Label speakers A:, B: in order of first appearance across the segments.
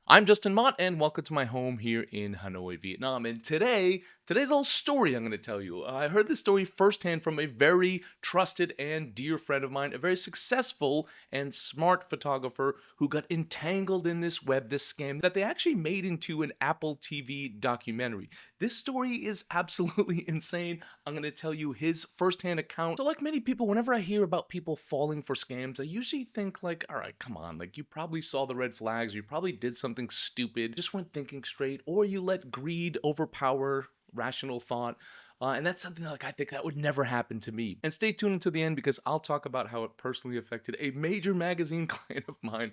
A: I'm Justin Mott, and welcome to my home here in Hanoi, Vietnam. And today's a little story I'm going to tell you. I heard this story firsthand from a very trusted and dear friend of mine, a very successful and smart photographer who got entangled in this scam that they actually made into an Apple TV documentary. This story is absolutely insane. I'm going to tell you his firsthand account. So, like many people, whenever I hear about people falling for scams, I usually think like, all right, come on, like you probably saw the red flags, you probably did something stupid, just weren't thinking straight, or you let greed overpower rational thought. And that's something like I think that would never happen to me. And stay tuned until the end because I'll talk about how it personally affected a major magazine client of mine.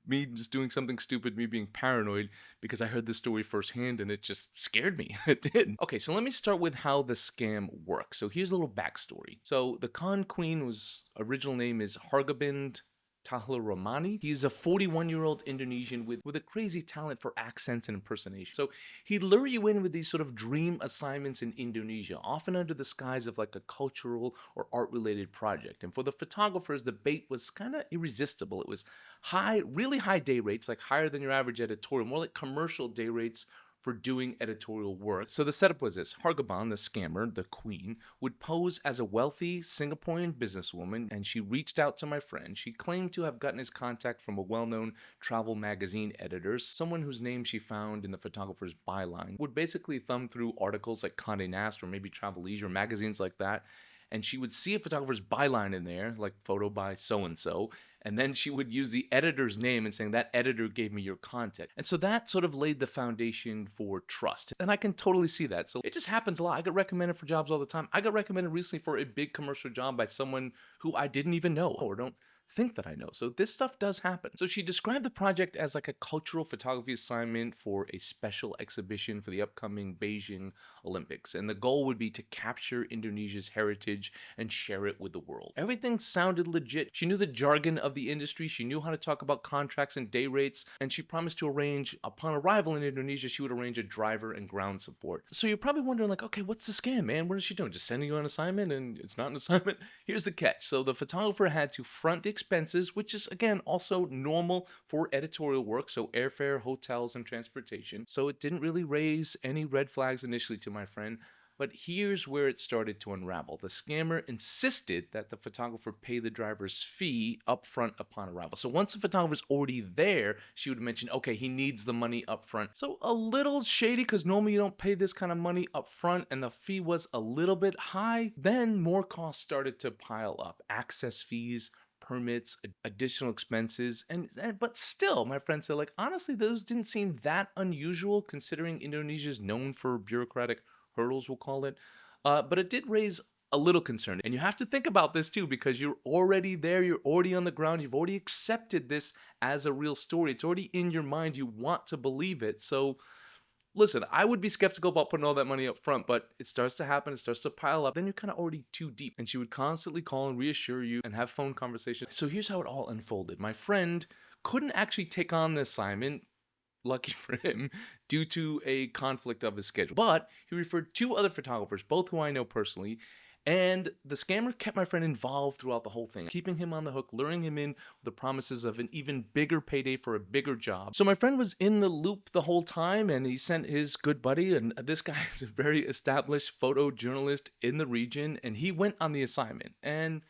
A: Me just doing something stupid, me being paranoid because I heard this story firsthand and it just scared me. It did. Okay, so let me start with how the scam works. So here's a little backstory. So the con queen was original name is Hargobind Tahliramani. He's a 41-year-old Indonesian with a crazy talent for accents and impersonation. So he'd lure you in with these sort of dream assignments in Indonesia, often under the guise of like a cultural or art-related project. And for the photographers, the bait was kind of irresistible. It was really high day rates, like higher than your average editorial, more like commercial day rates for doing editorial work. So the setup was this. Hargaban, the scammer, the queen, would pose as a wealthy Singaporean businesswoman, and she reached out to my friend. She claimed to have gotten his contact from a well-known travel magazine editor, someone whose name she found in the photographer's byline, would basically thumb through articles like Condé Nast or maybe Travel Leisure, magazines like that, and she would see a photographer's byline in there, like photo by so-and-so, and then she would use the editor's name and saying that editor gave me your contact. And so that sort of laid the foundation for trust. And I can totally see that. So it just happens a lot. I get recommended for jobs all the time. I got recommended recently for a big commercial job by someone who I didn't even know or don't think that I know. So this stuff does happen. So she described the project as like a cultural photography assignment for a special exhibition for the upcoming Beijing Olympics. And the goal would be to capture Indonesia's heritage and share it with the world. Everything sounded legit. She knew the jargon of the industry. She knew how to talk about contracts and day rates. And she promised to arrange, upon arrival in Indonesia, she would arrange a driver and ground support. So you're probably wondering like, okay, what's the scam, man? What is she doing? Just sending you on an assignment and it's not an assignment? Here's the catch. So the photographer had to front the expenses, which is again also normal for editorial work, so airfare, hotels, and transportation. So it didn't really raise any red flags initially to my friend. But here's where it started to unravel. The scammer insisted that the photographer pay the driver's fee up front upon arrival. So once the photographer's already there, she would mention, okay, he needs the money up front. So a little shady because normally you don't pay this kind of money up front and the fee was a little bit high. Then more costs started to pile up. Access fees, permits, additional expenses, but still, my friend said, like, honestly, those didn't seem that unusual considering Indonesia is known for bureaucratic hurdles, we'll call it. But it did raise a little concern. And you have to think about this too, because you're already there, you're already on the ground, you've already accepted this as a real story. It's already in your mind, you want to believe it. So listen, I would be skeptical about putting all that money up front, but it starts to happen, it starts to pile up, then you're kind of already too deep. And she would constantly call and reassure you and have phone conversations. So here's how it all unfolded. My friend couldn't actually take on the assignment, lucky for him, due to a conflict of his schedule. But he referred two other photographers, both who I know personally, and the scammer kept my friend involved throughout the whole thing, keeping him on the hook, luring him in with the promises of an even bigger payday for a bigger job. So my friend was in the loop the whole time, and he sent his good buddy, and this guy is a very established photojournalist in the region, and he went on the assignment. And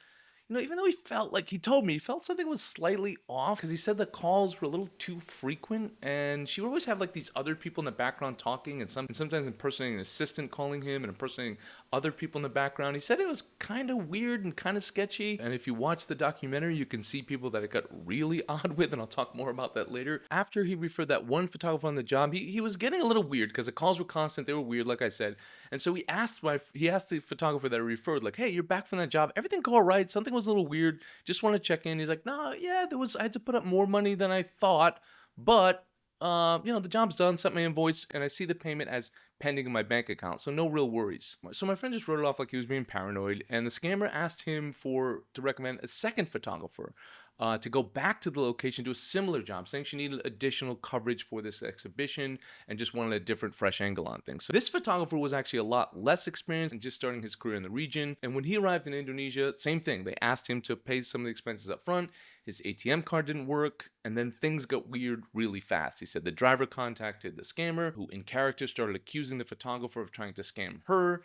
A: even though he told me he felt something was slightly off because he said the calls were a little too frequent and she would always have like these other people in the background talking and sometimes impersonating an assistant calling him and impersonating other people in the background. He said it was kind of weird and kind of sketchy. And if you watch the documentary, you can see people that it got really odd with, and I'll talk more about that later. After he referred that one photographer on the job, he was getting a little weird because the calls were constant. They were weird, like I said. And so he asked the photographer that he referred, like, hey, you're back from that job. Everything go all right? Something was a little weird. Just want to check in. He's like, no, yeah, I had to put up more money than I thought, but the job's done, sent my invoice, and I see the payment as pending in my bank account, so no real worries. So my friend just wrote it off like he was being paranoid, and the scammer asked him to recommend a second photographer. to go back to the location, do a similar job, saying she needed additional coverage for this exhibition and just wanted a different, fresh angle on things. So this photographer was actually a lot less experienced and just starting his career in the region. And when he arrived in Indonesia, same thing. They asked him to pay some of the expenses up front. His ATM card didn't work, and then things got weird really fast. He said the driver contacted the scammer, who in character started accusing the photographer of trying to scam her.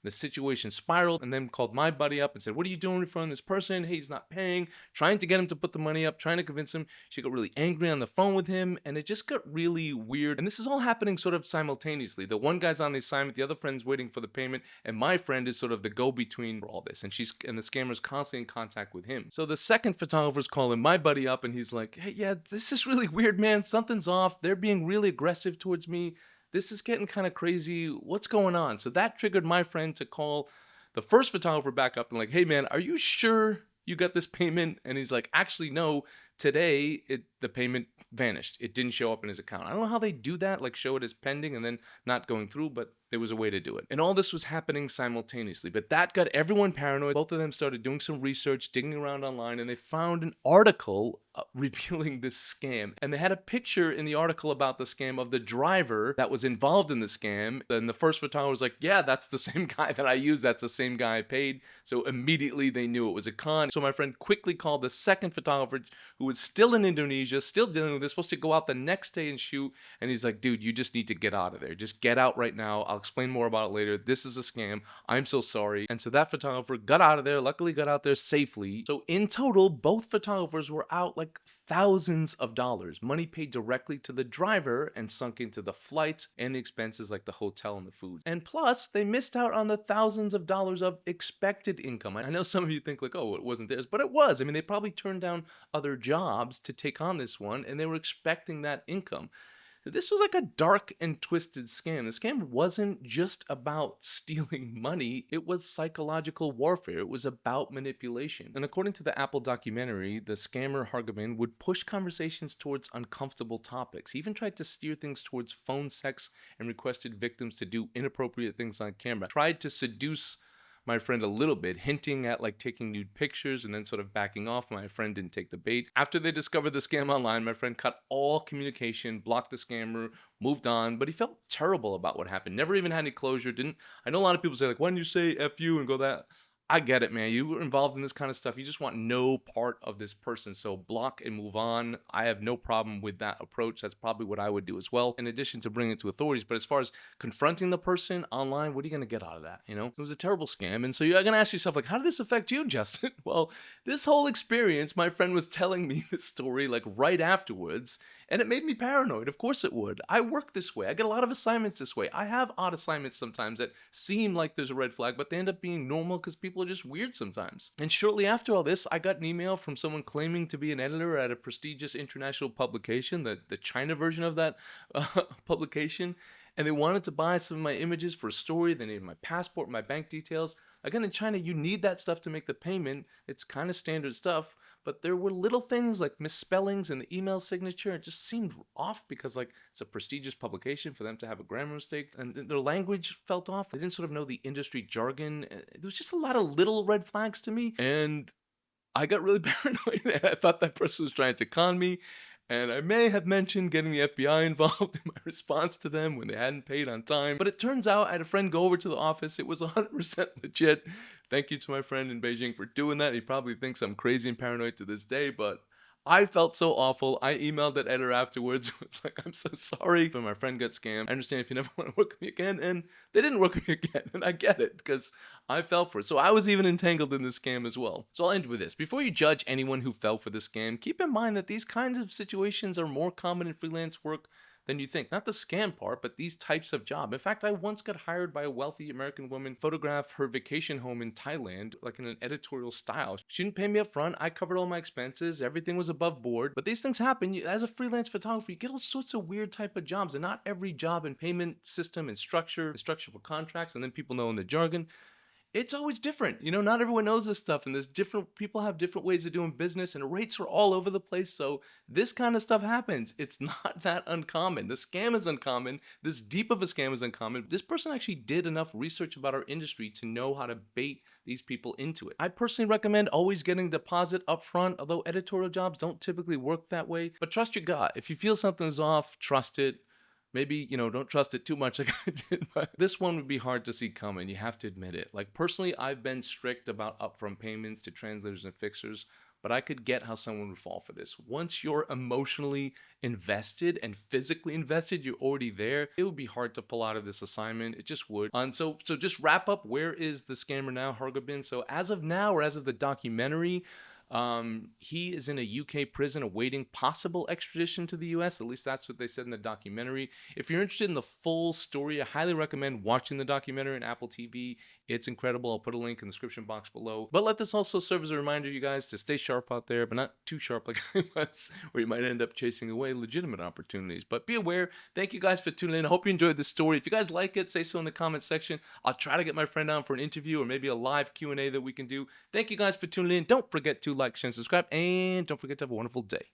A: The situation spiraled, and then called my buddy up and said, "What are you doing in front of this person? Hey, he's not paying." Trying to get him to put the money up, trying to convince him. She got really angry on the phone with him, and it just got really weird. And this is all happening sort of simultaneously. The one guy's on the assignment, the other friend's waiting for the payment, and my friend is sort of the go-between for all this. And the scammer's constantly in contact with him. So the second photographer's calling my buddy up, and he's like, "Hey, yeah, this is really weird, man. Something's off. They're being really aggressive towards me. This is getting kind of crazy. What's going on?" So that triggered my friend to call the first photographer back up and like, "Hey man, are you sure you got this payment?" And he's like, "Actually, no. Today, the payment vanished. It didn't show up in his account." I don't know how they do that, like show it as pending and then not going through, but there was a way to do it. And all this was happening simultaneously, but that got everyone paranoid. Both of them started doing some research, digging around online, and they found an article revealing this scam. And they had a picture in the article about the scam of the driver that was involved in the scam. And the first photographer was like, "Yeah, that's the same guy that I used. That's the same guy I paid." So immediately they knew it was a con. So my friend quickly called the second photographer, who was still in Indonesia, still dealing with this, supposed to go out the next day and shoot. And he's like, "Dude, you just need to get out of there. Just get out right now. I'll explain more about it later. This is a scam. I'm so sorry." And so that photographer got out of there, luckily got out there safely. So in total, both photographers were out like thousands of dollars, money paid directly to the driver and sunk into the flights and the expenses like the hotel and the food. And plus, they missed out on the thousands of dollars of expected income. I know some of you think like, "Oh, it wasn't theirs," but it was. I mean, they probably turned down other jobs to take on this one, and they were expecting that income. This was like a dark and twisted scam. The scam wasn't just about stealing money, it was psychological warfare. It was about manipulation. And according to the Apple documentary, the scammer Hargaman would push conversations towards uncomfortable topics. He even tried to steer things towards phone sex and requested victims to do inappropriate things on camera. Tried to seduce my friend a little bit, hinting at like taking nude pictures and then sort of backing off. My friend didn't take the bait. After they discovered the scam online, my friend cut all communication, blocked the scammer, moved on, but he felt terrible about what happened. Never even had any closure. I know a lot of people say like, "Why didn't you say F you and go that?" I get it, man. You were involved in this kind of stuff. You just want no part of this person. So block and move on. I have no problem with that approach. That's probably what I would do as well, in addition to bringing it to authorities. But as far as confronting the person online, what are you going to get out of that? You know, it was a terrible scam. And so you're going to ask yourself, like, how did this affect you, Justin? Well, this whole experience, my friend was telling me this story like right afterwards, and it made me paranoid. Of course it would. I work this way. I get a lot of assignments this way. I have odd assignments sometimes that seem like there's a red flag, but they end up being normal because people are just weird sometimes. And shortly after all this, I got an email from someone claiming to be an editor at a prestigious international publication, the China version of that publication, and they wanted to buy some of my images for a story. They needed my passport, my bank details. Again, in China, you need that stuff to make the payment. It's kind of standard stuff, but there were little things like misspellings in the email signature. It just seemed off because like it's a prestigious publication for them to have a grammar mistake, and their language felt off. They didn't sort of know the industry jargon. There was just a lot of little red flags to me, and I got really paranoid. I thought that person was trying to con me. And I may have mentioned getting the FBI involved in my response to them when they hadn't paid on time. But it turns out I had a friend go over to the office. It was 100% legit. Thank you to my friend in Beijing for doing that. He probably thinks I'm crazy and paranoid to this day, but I felt so awful. I emailed that editor afterwards. It was like, "I'm so sorry when my friend got scammed. I understand if you never want to work with me again." And they didn't work with me again. And I get it because I fell for it. So I was even entangled in this scam as well. So I'll end with this. Before you judge anyone who fell for this scam, keep in mind that these kinds of situations are more common in freelance work than you think. Not the scam part, but these types of job. In fact, I once got hired by a wealthy American woman to photograph her vacation home in Thailand, like in an editorial style. She didn't pay me up front. I covered all my expenses. Everything was above board. But these things happen. As a freelance photographer, you get all sorts of weird type of jobs, and not every job and payment system and structure for contracts, and then people know in the jargon. It's always different. Not everyone knows this stuff, and there's different people have different ways of doing business, and rates are all over the place. So this kind of stuff happens. It's not that uncommon. The scam is uncommon. This deep of a scam is uncommon. This person actually did enough research about our industry to know how to bait these people into it. I personally recommend always getting deposit up front, although editorial jobs don't typically work that way. But trust your gut. If you feel something's off, trust it. Maybe, don't trust it too much like I did, but this one would be hard to see coming. You have to admit it. Like, personally, I've been strict about upfront payments to translators and fixers, but I could get how someone would fall for this. Once you're emotionally invested and physically invested, you're already there. It would be hard to pull out of this assignment. It just would. And so just wrap up. Where is the scammer now, Hargobin? So as of now, or as of the documentary, he is in a UK prison awaiting possible extradition to the US. At least that's what they said in the documentary. If you're interested in the full story, I highly recommend watching the documentary on Apple TV. It's incredible. I'll put a link in the description box below. But let this also serve as a reminder, you guys, to stay sharp out there, but not too sharp like I was, where you might end up chasing away legitimate opportunities. But be aware. Thank you guys for tuning in. I hope you enjoyed this story. If you guys like it, say so in the comment section. I'll try to get my friend on for an interview or maybe a live Q&A that we can do. Thank you guys for tuning in. Don't forget to like, share, and subscribe, and don't forget to have a wonderful day.